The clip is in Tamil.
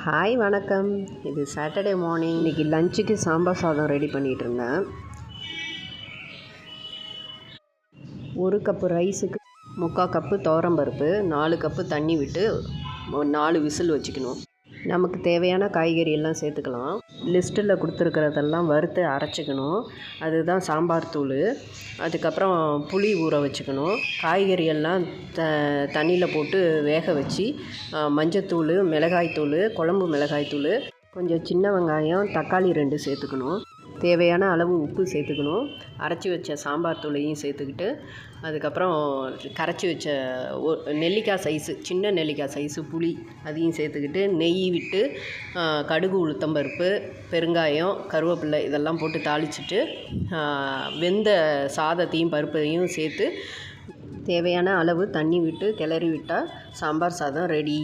ஹாய் வணக்கம். இது சாட்டர்டே மார்னிங். இன்றைக்கி லஞ்சுக்கு சாம்பார் சாதம் ரெடி பண்ணிகிட்டு இருந்தேன். 1 கப்பு ரைஸுக்கு 3/4 கப்பு துவரம்பருப்பு, 4 கப்பு தண்ணி விட்டு 4 விசில் வச்சுக்கணும். நமக்கு தேவையான காய்கறி எல்லாம் சேர்த்துக்கலாம். லிஸ்ட்டில் கொடுத்துருக்கிறதெல்லாம் வறுத்து அரைச்சிக்கணும். அதுதான் சாம்பார் தூள். அதுக்கப்புறம் புளி ஊற வச்சுக்கணும். காய்கறி எல்லாம் தண்ணியில் போட்டு வேக வச்சு மஞ்சத்தூள், மிளகாய்த்தூள், குழம்பு மிளகாய்த்தூள், கொஞ்சம் சின்ன வெங்காயம், தக்காளி 2 சேர்த்துக்கணும். தேவையான அளவு உப்பு சேர்த்துக்கணும். அரைச்சி வச்ச சாம்பார் தூளையும் சேர்த்துக்கிட்டு, அதுக்கப்புறம் கரைச்சி வச்ச நெல்லிக்காய் சைஸு, சின்ன நெல்லிக்காய் சைஸு புளி அதையும் சேர்த்துக்கிட்டு, நெய் விட்டு கடுகு, உளுத்தம்பருப்பு, பெருங்காயம், கருவேப்பிலை இதெல்லாம் போட்டு தாளிச்சிட்டு வெந்த சாதத்தையும் பருப்பையும் சேர்த்து தேவையான அளவு தண்ணி விட்டு கிளறி விட்டால் சாம்பார் சாதம் ரெடி.